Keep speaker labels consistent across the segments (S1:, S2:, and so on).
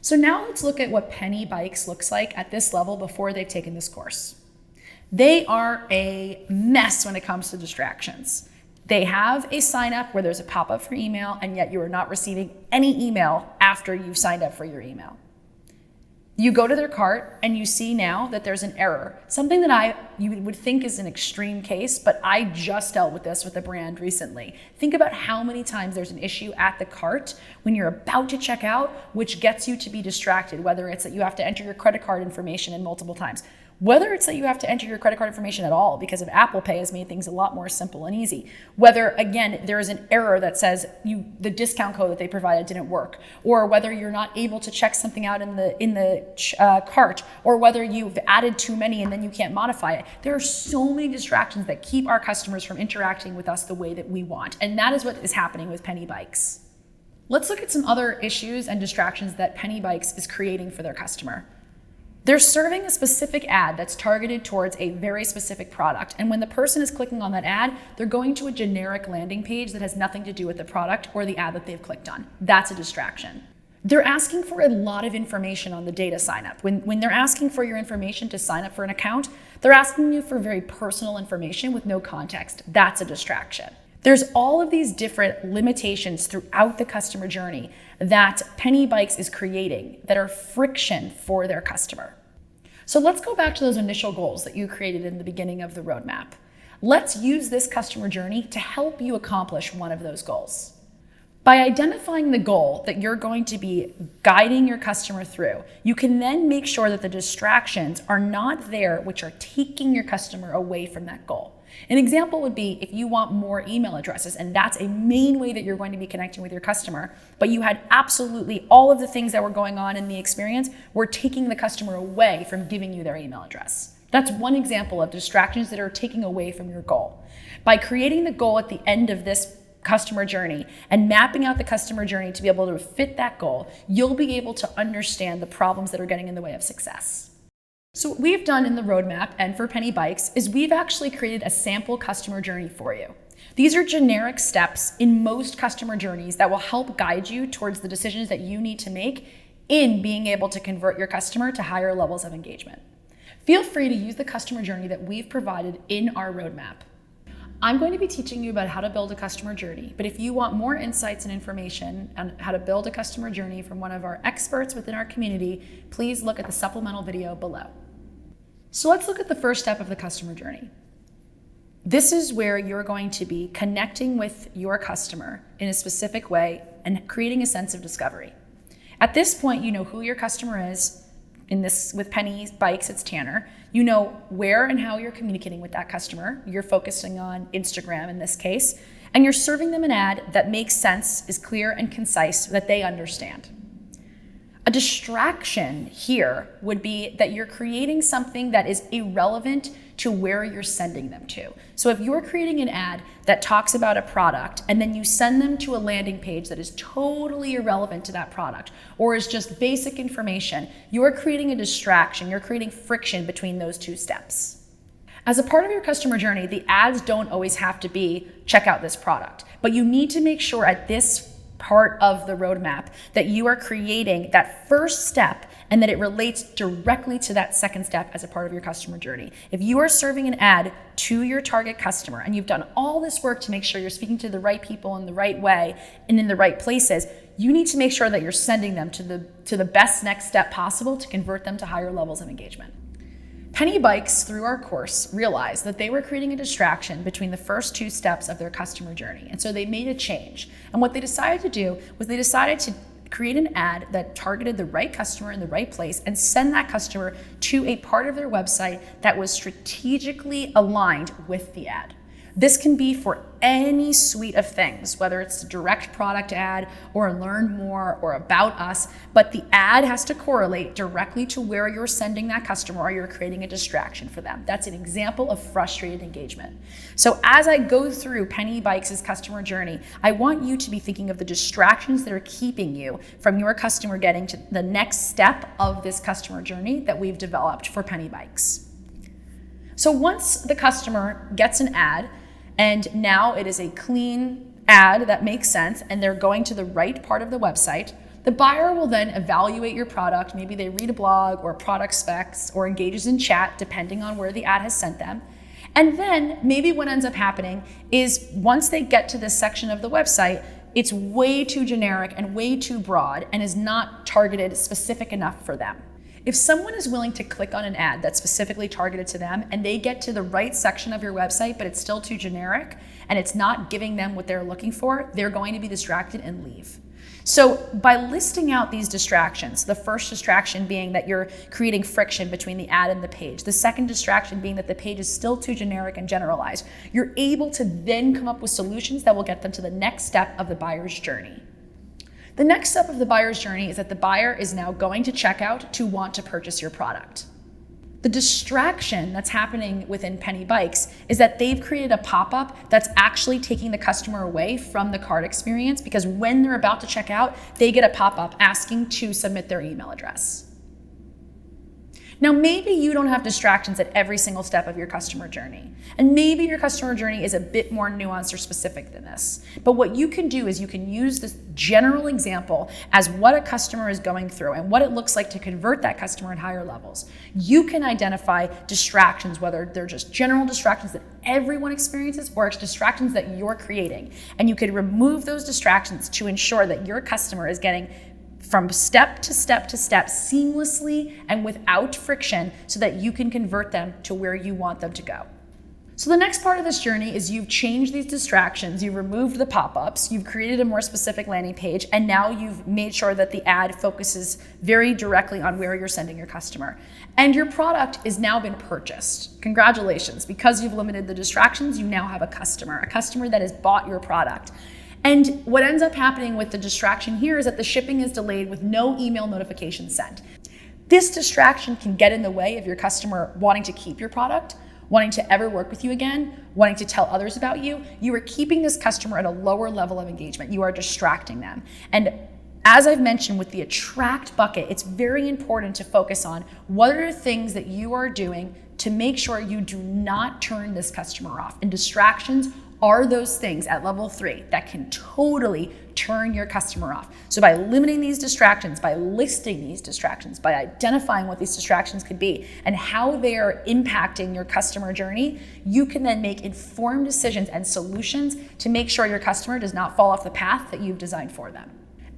S1: So now let's look at what Penny Bikes looks like at this level before they've taken this course. They are a mess when it comes to distractions. They have a sign up where there's a pop-up for email, and yet you are not receiving any email after you've signed up for your email. You go to their cart and you see now that there's an error, something that you would think is an extreme case, but I just dealt with this with a brand recently. Think about how many times there's an issue at the cart when you're about to check out, which gets you to be distracted, whether it's that you have to enter your credit card information in multiple times, whether it's that you have to enter your credit card information at all because of Apple Pay has made things a lot more simple and easy. Whether, again, there is an error that says the discount code that they provided didn't work, or whether you're not able to check something out in the cart, or whether you've added too many and then you can't modify it. There are so many distractions that keep our customers from interacting with us the way that we want. And that is what is happening with Penny Bikes. Let's look at some other issues and distractions that Penny Bikes is creating for their customer. They're serving a specific ad that's targeted towards a very specific product. And when the person is clicking on that ad, they're going to a generic landing page that has nothing to do with the product or the ad that they've clicked on. That's a distraction. They're asking for a lot of information on the data sign up. When they're asking for your information to sign up for an account, they're asking you for very personal information with no context. That's a distraction. There's all of these different limitations throughout the customer journey that Penny Bikes is creating that are friction for their customer. So let's go back to those initial goals that you created in the beginning of the roadmap. Let's use this customer journey to help you accomplish one of those goals. By identifying the goal that you're going to be guiding your customer through, you can then make sure that the distractions are not there, which are taking your customer away from that goal. An example would be if you want more email addresses, and that's a main way that you're going to be connecting with your customer, but you had absolutely all of the things that were going on in the experience were taking the customer away from giving you their email address. That's one example of distractions that are taking away from your goal. By creating the goal at the end of this customer journey and mapping out the customer journey to be able to fit that goal, you'll be able to understand the problems that are getting in the way of success. So what we've done in the roadmap and for Penny Bikes is we've actually created a sample customer journey for you. These are generic steps in most customer journeys that will help guide you towards the decisions that you need to make in being able to convert your customer to higher levels of engagement. Feel free to use the customer journey that we've provided in our roadmap. I'm going to be teaching you about how to build a customer journey, but if you want more insights and information on how to build a customer journey from one of our experts within our community, please look at the supplemental video below. So let's look at the first step of the customer journey. This is where you're going to be connecting with your customer in a specific way and creating a sense of discovery. At this point, you know who your customer is. With Penny Bikes, it's Tanner. You know where and how you're communicating with that customer. You're focusing on Instagram in this case, and you're serving them an ad that makes sense, is clear and concise, so that they understand. A distraction here would be that you're creating something that is irrelevant to where you're sending them to. So if you're creating an ad that talks about a product and then you send them to a landing page that is totally irrelevant to that product or is just basic information, you're creating a distraction, you're creating friction between those two steps. As a part of your customer journey, the ads don't always have to be check out this product, but you need to make sure at this part of the roadmap that you are creating that first step and that it relates directly to that second step as a part of your customer journey. If you are serving an ad to your target customer and you've done all this work to make sure you're speaking to the right people in the right way and in the right places, you need to make sure that you're sending them to the best next step possible to convert them to higher levels of engagement. Penny Bikes, through our course, realized that they were creating a distraction between the first two steps of their customer journey. And so they made a change. And what they decided to do was they decided to create an ad that targeted the right customer in the right place and send that customer to a part of their website that was strategically aligned with the ad. This can be for any suite of things, whether it's a direct product ad or learn more or about us, but the ad has to correlate directly to where you're sending that customer or you're creating a distraction for them. That's an example of frustrated engagement. So as I go through Penny Bikes' customer journey, I want you to be thinking of the distractions that are keeping you from your customer getting to the next step of this customer journey that we've developed for Penny Bikes. So once the customer gets an ad, and now it is a clean ad that makes sense, and they're going to the right part of the website, The buyer will then evaluate your product. Maybe they read a blog or product specs or engages in chat, depending on where the ad has sent them. And then maybe what ends up happening is once they get to this section of the website, it's way too generic and way too broad and is not targeted specific enough for them. If someone is willing to click on an ad that's specifically targeted to them and they get to the right section of your website, but it's still too generic and it's not giving them what they're looking for, they're going to be distracted and leave. So by listing out these distractions, the first distraction being that you're creating friction between the ad and the page, the second distraction being that the page is still too generic and generalized, you're able to then come up with solutions that will get them to the next step of the buyer's journey. The next step of the buyer's journey is that the buyer is now going to checkout to want to purchase your product. The distraction that's happening within Penny Bikes is that they've created a pop-up that's actually taking the customer away from the cart experience, because when they're about to check out, they get a pop-up asking to submit their email address. Now, maybe you don't have distractions at every single step of your customer journey, and maybe your customer journey is a bit more nuanced or specific than this. But what you can do is you can use this general example as what a customer is going through and what it looks like to convert that customer at higher levels. You can identify distractions, whether they're just general distractions that everyone experiences or it's distractions that you're creating. And you can remove those distractions to ensure that your customer is getting from step to step to step seamlessly and without friction so that you can convert them to where you want them to go. So the next part of this journey is you've changed these distractions, you've removed the pop-ups, you've created a more specific landing page, and now you've made sure that the ad focuses very directly on where you're sending your customer. And your product is now been purchased. Congratulations, because you've limited the distractions, you now have a customer that has bought your product. And what ends up happening with the distraction here is that the shipping is delayed with no email notification sent. This distraction can get in the way of your customer wanting to keep your product, wanting to ever work with you again, wanting to tell others about you. You are keeping this customer at a lower level of engagement. You are distracting them. And as I've mentioned with the attract bucket, it's very important to focus on what are the things that you are doing to make sure you do not turn this customer off. And distractions are those things at level 3 that can totally turn your customer off. So by limiting these distractions, by listing these distractions, by identifying what these distractions could be and how they are impacting your customer journey, you can then make informed decisions and solutions to make sure your customer does not fall off the path that you've designed for them.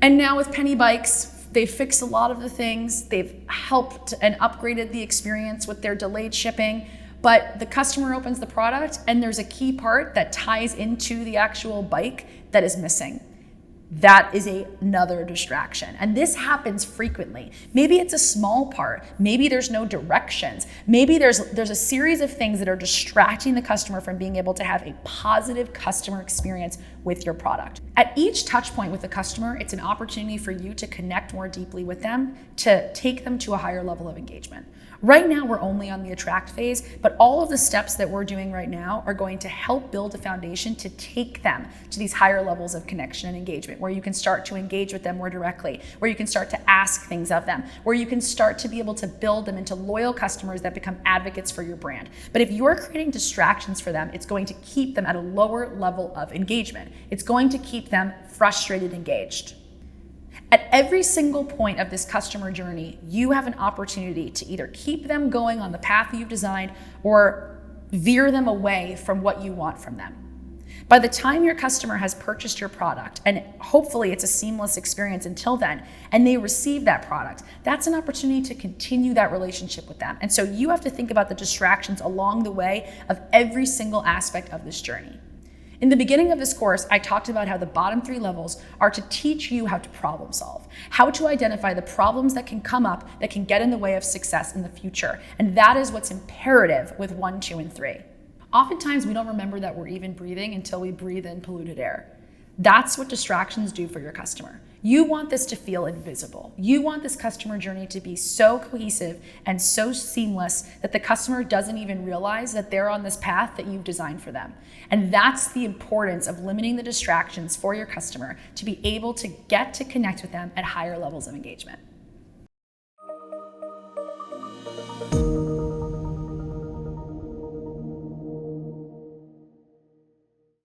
S1: And now with Penny Bikes, they've fixed a lot of the things. They've helped and upgraded the experience with their delayed shipping. But the customer opens the product and there's a key part that ties into the actual bike that is missing. That is another distraction. And this happens frequently. Maybe it's a small part. Maybe there's no directions. Maybe there's a series of things that are distracting the customer from being able to have a positive customer experience with your product. At each touch point with the customer, it's an opportunity for you to connect more deeply with them, to take them to a higher level of engagement. Right now, we're only on the attract phase, but all of the steps that we're doing right now are going to help build a foundation to take them to these higher levels of connection and engagement, where you can start to engage with them more directly, where you can start to ask things of them, where you can start to be able to build them into loyal customers that become advocates for your brand. But if you're creating distractions for them, it's going to keep them at a lower level of engagement. It's going to keep them frustrated, engaged. At every single point of this customer journey, you have an opportunity to either keep them going on the path that you've designed or veer them away from what you want from them. By the time your customer has purchased your product, and hopefully it's a seamless experience until then, and they receive that product, that's an opportunity to continue that relationship with them. And so you have to think about the distractions along the way of every single aspect of this journey. In the beginning of this course, I talked about how the bottom 3 levels are to teach you how to problem solve, how to identify the problems that can come up that can get in the way of success in the future. And that is what's imperative with 1, 2, and 3. Oftentimes, we don't remember that we're even breathing until we breathe in polluted air. That's what distractions do for your customer. You want this to feel invisible. You want this customer journey to be so cohesive and so seamless that the customer doesn't even realize that they're on this path that you've designed for them. And that's the importance of limiting the distractions for your customer to be able to get to connect with them at higher levels of engagement.